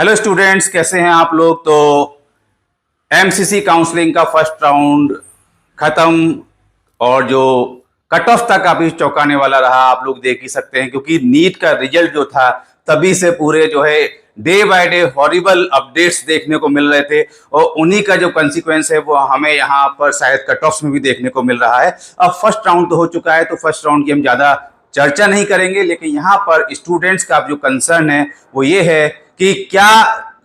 Hello students, कैसे हैं आप लोग। तो एमसीसी काउंसलिंग का फर्स्ट राउंड खत्म और जो कट ऑफ था काफी चौंकाने वाला रहा। आप लोग देख ही सकते हैं क्योंकि नीट का रिजल्ट जो था तभी से पूरे जो है day by day horrible updates देखने को मिल रहे थे और उन्हीं का जो कंसिक्वेंस है वो हमें यहाँ पर शायद कट ऑफ में भी देखने को मिल रहा है। अब फर्स्ट राउंड तो हो चुका है तो फर्स्ट राउंड की हम ज्यादा चर्चा नहीं करेंगे, लेकिन यहाँ पर स्टूडेंट्स का जो कंसर्न है वो ये है कि क्या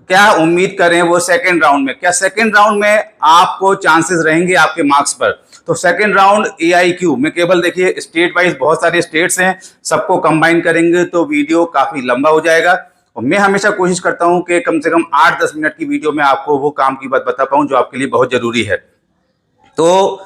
क्या उम्मीद करें वो सेकेंड राउंड में। क्या सेकेंड राउंड में आपको चांसेस रहेंगे आपके मार्क्स पर। तो सेकेंड राउंड AIQ में केवल देखिए स्टेट वाइज बहुत सारे स्टेट्स हैं, सबको कंबाइन करेंगे तो वीडियो काफी लंबा हो जाएगा और मैं हमेशा कोशिश करता हूं कि कम से कम 8-10 मिनट की वीडियो में आपको वो काम की बात बता पाऊं जो आपके लिए बहुत जरूरी है। तो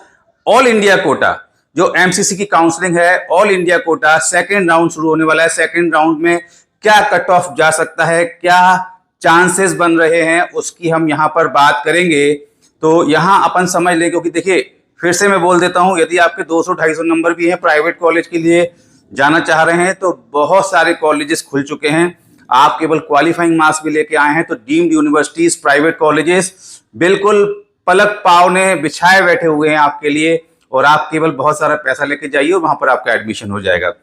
ऑल इंडिया कोटा जो एमसीसी की काउंसलिंग है, all India quota second round शुरू होने वाला है। सेकेंड राउंड में क्या कट ऑफ जा सकता है, क्या चांसेस बन रहे हैं, उसकी हम यहां पर बात करेंगे। तो यहां अपन समझ लें, क्योंकि देखिए फिर से मैं बोल देता हूं, यदि आपके 200-250 नंबर भी हैं प्राइवेट कॉलेज के लिए जाना चाह रहे हैं तो बहुत सारे कॉलेजेस खुल चुके हैं। आप केवल क्वालिफाइंग मार्क्स भी लेके आए हैं तो डीम्ड यूनिवर्सिटीज, प्राइवेट कॉलेजेस बिल्कुल पलक पावने बिछाए बैठे हुए हैं आपके लिए और आप केवल बहुत सारा पैसा लेके जाइए और वहां पर आपका एडमिशन हो जाएगा।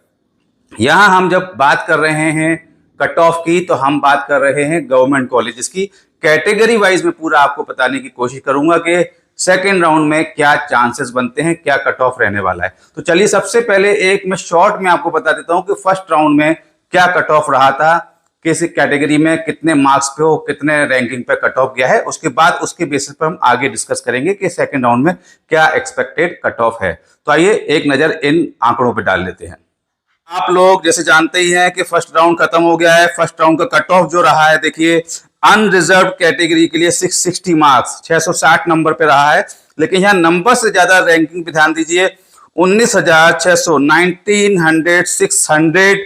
यहां हम जब बात कर रहे हैं कट ऑफ की तो हम बात कर रहे हैं गवर्नमेंट कॉलेजेस की। कैटेगरी वाइज में पूरा आपको बताने की कोशिश करूंगा कि सेकेंड राउंड में क्या चांसेस बनते हैं, क्या कट ऑफ रहने वाला है। तो चलिए सबसे पहले एक मैं शॉर्ट में आपको बता देता हूं कि फर्स्ट राउंड में क्या कट ऑफ रहा था, किस कैटेगरी में कितने मार्क्स पे हो, कितने रैंकिंग पे कट ऑफ गया है। उसके बाद उसके बेसिस पर हम आगे डिस्कस करेंगे कि सेकेंड राउंड में क्या एक्सपेक्टेड कट ऑफ है। तो आइए एक नजर इन आंकड़ों पर डाल लेते हैं। आप लोग जैसे जानते ही हैं कि फर्स्ट राउंड खत्म हो गया है। फर्स्ट राउंड का कट ऑफ जो रहा है, देखिए अनरिजर्व कैटेगरी के लिए 660 मार्क्स 660 नंबर पे रहा है। लेकिन यहाँ नंबर से ज्यादा रैंकिंग पे ध्यान दीजिए, 19,600 1900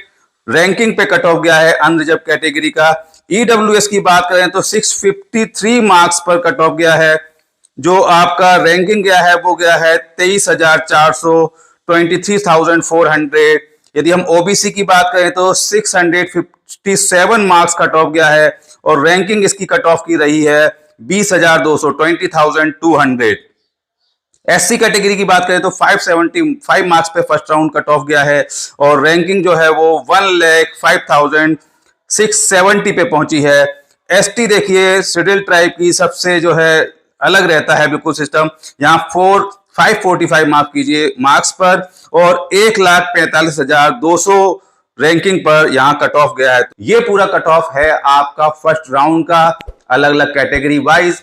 रैंकिंग पे कट ऑफ गया है अनरिजर्व कैटेगरी का। EWS की बात करें तो 653 मार्क्स पर कट ऑफ गया है। जो आपका रैंकिंग गया है वो गया है 23,400 23,400। यदि हम ओबीसी की बात करें तो 657 मार्क्स कट ऑफ गया है और रैंकिंग इसकी कट ऑफ की रही है 20,200 20,200। एससी कैटेगरी की बात करें तो 575 मार्क्स पे फर्स्ट राउंड कट ऑफ गया है और रैंकिंग जो है वो 1,05,670 पे पहुंची है। एसटी देखिए शेड्यूल ट्राइब की सबसे जो है अलग रहता है बिल्कुल सिस्टम। यहाँ 545 मार्क्स कीजिए मार्क्स पर और 1,45,200 रैंकिंग पर यहाँ कट ऑफ गया है। ये पूरा कट ऑफ है आपका फर्स्ट राउंड का अलग अलग कैटेगरी वाइज।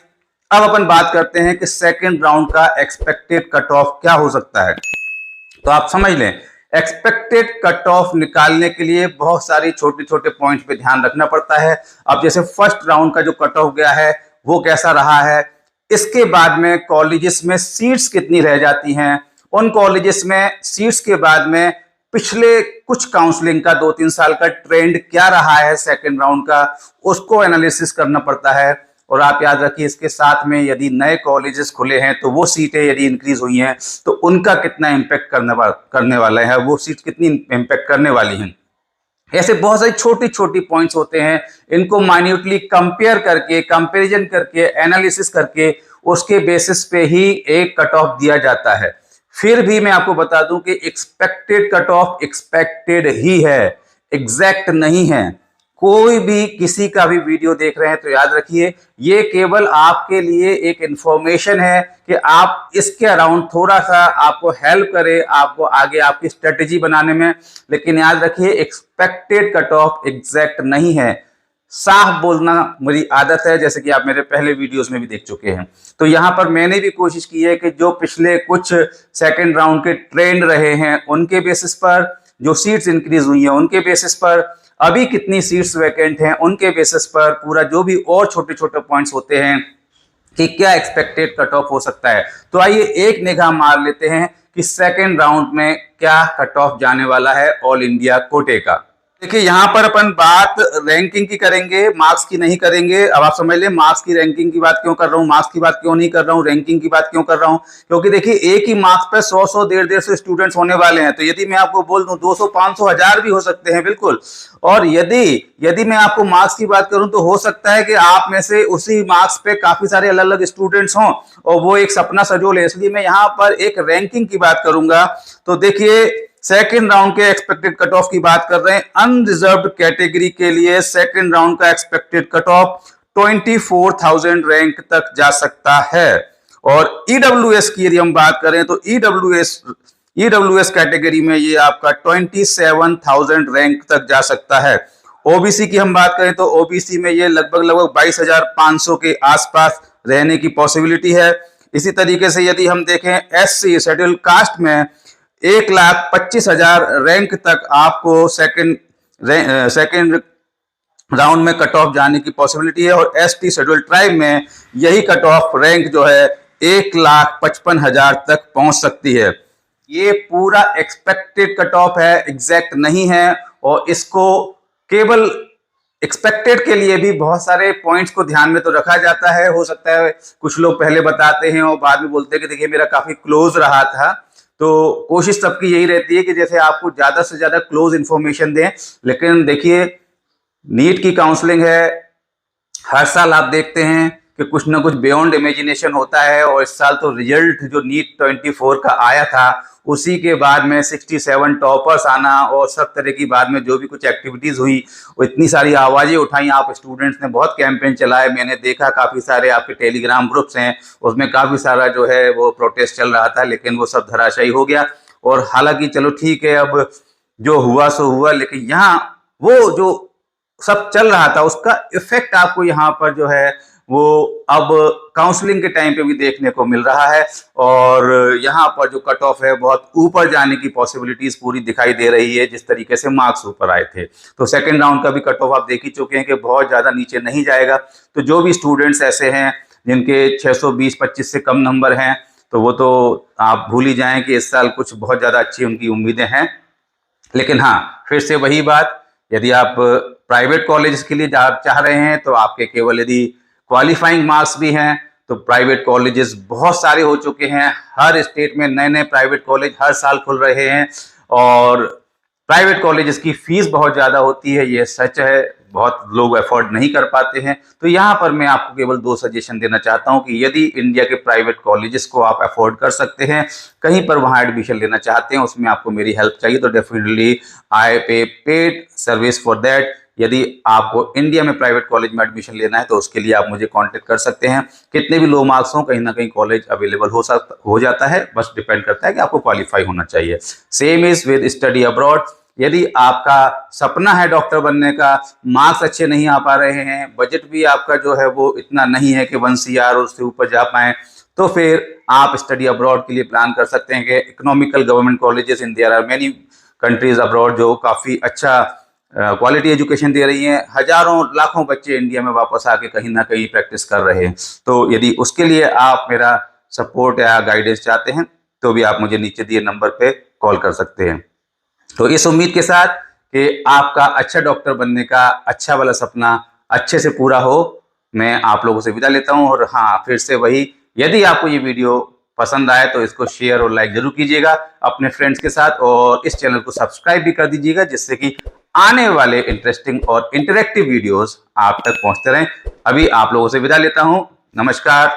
अब अपन बात करते हैं कि सेकेंड राउंड का एक्सपेक्टेड कट ऑफ क्या हो सकता है। तो आप समझ लें, एक्सपेक्टेड कट ऑफ निकालने के लिए बहुत सारी छोटे छोटे पॉइंट्स पे ध्यान रखना पड़ता है। अब जैसे फर्स्ट राउंड का जो कट ऑफ गया है वो कैसा रहा है, इसके बाद में कॉलेजेस में सीट्स कितनी रह जाती हैं, उन कॉलेजेस में सीट्स के बाद में पिछले कुछ काउंसलिंग का 2-3 साल का ट्रेंड क्या रहा है सेकेंड राउंड का, उसको एनालिसिस करना पड़ता है। और आप याद रखिए इसके साथ में यदि नए कॉलेजेस खुले हैं तो वो सीटें यदि इंक्रीज हुई हैं तो उनका कितना इम्पैक्ट करने वाला है, वो सीट कितनी इम्पैक्ट करने वाली हैं। ऐसे बहुत सारी छोटी छोटी पॉइंट्स होते हैं, इनको माइन्यूटली कंपेयर करके, कंपैरिजन करके, एनालिसिस करके उसके बेसिस पे ही एक कट ऑफ दिया जाता है। फिर भी मैं आपको बता दूं कि एक्सपेक्टेड कट ऑफ एक्सपेक्टेड ही है, एग्जैक्ट नहीं है। कोई भी किसी का भी वीडियो देख रहे हैं तो याद रखिए ये केवल आपके लिए एक इंफॉर्मेशन है कि आप इसके अराउंड थोड़ा सा आपको हेल्प करे, आपको आगे आपकी स्ट्रेटेजी बनाने में। लेकिन याद रखिए एक्सपेक्टेड कट ऑफ एग्जैक्ट नहीं है। साफ बोलना मेरी आदत है, जैसे कि आप मेरे पहले वीडियोस में भी देख चुके हैं। तो यहां पर मैंने भी कोशिश की है कि जो पिछले कुछ सेकेंड राउंड के ट्रेंड रहे हैं उनके बेसिस पर, जो सीट्स इंक्रीज हुई हैं उनके बेसिस पर, अभी कितनी सीट्स वैकेंट हैं उनके बेसिस पर, पूरा जो भी और छोटे छोटे पॉइंट्स होते हैं कि क्या एक्सपेक्टेड कट ऑफ हो सकता है। तो आइए एक निगाह मार लेते हैं कि सेकेंड राउंड में क्या कट ऑफ जाने वाला है ऑल इंडिया कोटे का। देखिए यहाँ पर अपन बात रैंकिंग की करेंगे, मार्क्स की नहीं करेंगे। अब आप समझ लें मार्क्स की रैंकिंग की बात क्यों कर रहा हूँ, मार्क्स की बात क्यों नहीं कर रहा हूँ, रैंकिंग की बात क्यों कर रहा हूँ, क्योंकि देखिए एक ही मार्क्स पे 100 150 स्टूडेंट्स होने वाले हैं। तो यदि मैं आपको बोल दूं 200 500 1000 भी हो सकते हैं बिल्कुल। और यदि यदि मैं आपको मार्क्स की बात करूं तो हो सकता है कि आप में से उसी मार्क्स पे काफी सारे अलग अलग स्टूडेंट्स हों और वो एक सपना सजो ले। इसलिए मैं यहाँ पर एक रैंकिंग की बात करूंगा। तो देखिए सेकेंड राउंड के एक्सपेक्टेड कट ऑफ की बात कर रहे हैं। अनरिजर्व्ड कैटेगरी के लिए सेकेंड राउंड का एक्सपेक्टेड कट ऑफ 24,000 रैंक तक जा सकता है। और ईडब्ल्यूएस की यदि हम बात करें तो ईडब्ल्यूएस कैटेगरी में ये आपका 27,000 रैंक तक जा सकता है। ओबीसी की हम बात करें तो ओबीसी में ये लगभग 22,500 के आसपास रहने की पॉसिबिलिटी है। इसी तरीके से यदि हम देखें एससी शेड्यूल कास्ट में 1,25,000 रैंक तक आपको सेकंड राउंड में कट ऑफ जाने की पॉसिबिलिटी है। और एसटी शेड्यूल ट्राइब में यही कट ऑफ रैंक जो है 1,55,000 तक पहुंच सकती है। ये पूरा एक्सपेक्टेड कट ऑफ है, एग्जैक्ट नहीं है। और इसको केवल एक्सपेक्टेड के लिए भी बहुत सारे पॉइंट्स को ध्यान में तो रखा जाता है। हो सकता है कुछ लोग पहले बताते हैं और बाद में बोलते हैं कि देखिए मेरा काफी क्लोज रहा था। तो कोशिश सबकी यही रहती है कि जैसे आपको ज्यादा से ज्यादा क्लोज इंफॉर्मेशन दें। लेकिन देखिए नीट की काउंसलिंग है, हर साल आप देखते हैं कि कुछ ना कुछ बियॉन्ड इमेजिनेशन होता है। और इस साल तो रिजल्ट जो नीट 24 का आया था उसी के बाद में 67 टॉपर्स आना और सब तरह की बाद में जो भी कुछ एक्टिविटीज हुई वो इतनी सारी आवाजें उठाई। आप स्टूडेंट्स ने बहुत कैंपेन चलाए, मैंने देखा काफी सारे आपके टेलीग्राम ग्रुप्स हैं उसमें काफी सारा जो है वो प्रोटेस्ट चल रहा था, लेकिन वो सब धराशायी हो गया। और हालांकि चलो ठीक है, अब जो हुआ सो हुआ, लेकिन यहाँ वो जो सब चल रहा था उसका इफेक्ट आपको यहाँ पर जो है वो अब काउंसलिंग के टाइम पे भी देखने को मिल रहा है। और यहाँ पर जो कट ऑफ है बहुत ऊपर जाने की पॉसिबिलिटीज पूरी दिखाई दे रही है, जिस तरीके से मार्क्स ऊपर आए थे। तो सेकंड राउंड का भी कट ऑफ आप देख ही चुके हैं कि बहुत ज्यादा नीचे नहीं जाएगा। तो जो भी स्टूडेंट्स ऐसे हैं जिनके 620-25 से कम नंबर हैं तो वो तो आप भूल ही जाएं कि इस साल कुछ बहुत ज्यादा अच्छी उनकी उम्मीदें हैं। लेकिन हाँ, फिर से वही बात, यदि आप प्राइवेट कॉलेज के लिए चाह रहे हैं तो आपके केवल यदि क्वालिफाइंग मार्क्स भी हैं तो प्राइवेट कॉलेजेस बहुत सारे हो चुके हैं। हर स्टेट में नए नए प्राइवेट कॉलेज हर साल खुल रहे हैं और प्राइवेट कॉलेजेस की फीस बहुत ज़्यादा होती है, ये सच है, बहुत लोग अफोर्ड नहीं कर पाते हैं। तो यहाँ पर मैं आपको केवल 2 सजेशन देना चाहता हूँ कि यदि इंडिया के प्राइवेट कॉलेजेस को आप अफोर्ड कर सकते हैं, कहीं पर वहाँ एडमिशन लेना चाहते हैं, उसमें आपको मेरी हेल्प चाहिए तो डेफिनेटली आई पे पेड सर्विस फॉर दैट। यदि आपको इंडिया में प्राइवेट कॉलेज में एडमिशन लेना है तो उसके लिए आप मुझे कांटेक्ट कर सकते हैं। कितने भी लो मार्क्स हो, कहीं ना कहीं कॉलेज अवेलेबल हो जाता है, बस डिपेंड करता है कि आपको क्वालिफाई होना चाहिए। Same is with study abroad. यदि आपका सपना है डॉक्टर बनने का, मार्क्स अच्छे नहीं आ पा रहे हैं, बजट भी आपका जो है वो इतना नहीं है कि 1 CR और उससे ऊपर जा पाए, तो फिर आप स्टडी अब्रॉड के लिए प्लान कर सकते हैं कि economical government colleges in there are many countries abroad जो काफ़ी अच्छा क्वालिटी एजुकेशन दे रही हैं। हजारों लाखों बच्चे इंडिया में वापस आके कहीं ना कहीं प्रैक्टिस कर रहे हैं। तो यदि उसके लिए आप मेरा सपोर्ट या गाइडेंस चाहते हैं तो भी आप मुझे नीचे दिए नंबर पे कॉल कर सकते हैं। तो इस उम्मीद के साथ कि आपका अच्छा डॉक्टर बनने का अच्छा वाला सपना अच्छे से पूरा हो, मैं आप लोगों से विदा लेता हूं। और हाँ, फिर से वही, यदि आपको ये वीडियो पसंद आए तो इसको शेयर और लाइक जरूर कीजिएगा अपने फ्रेंड्स के साथ, और इस चैनल को सब्सक्राइब भी कर दीजिएगा जिससे कि आने वाले इंटरेस्टिंग और इंटरेक्टिव वीडियोस आप तक पहुंचते रहें। अभी आप लोगों से विदा लेता हूं, नमस्कार।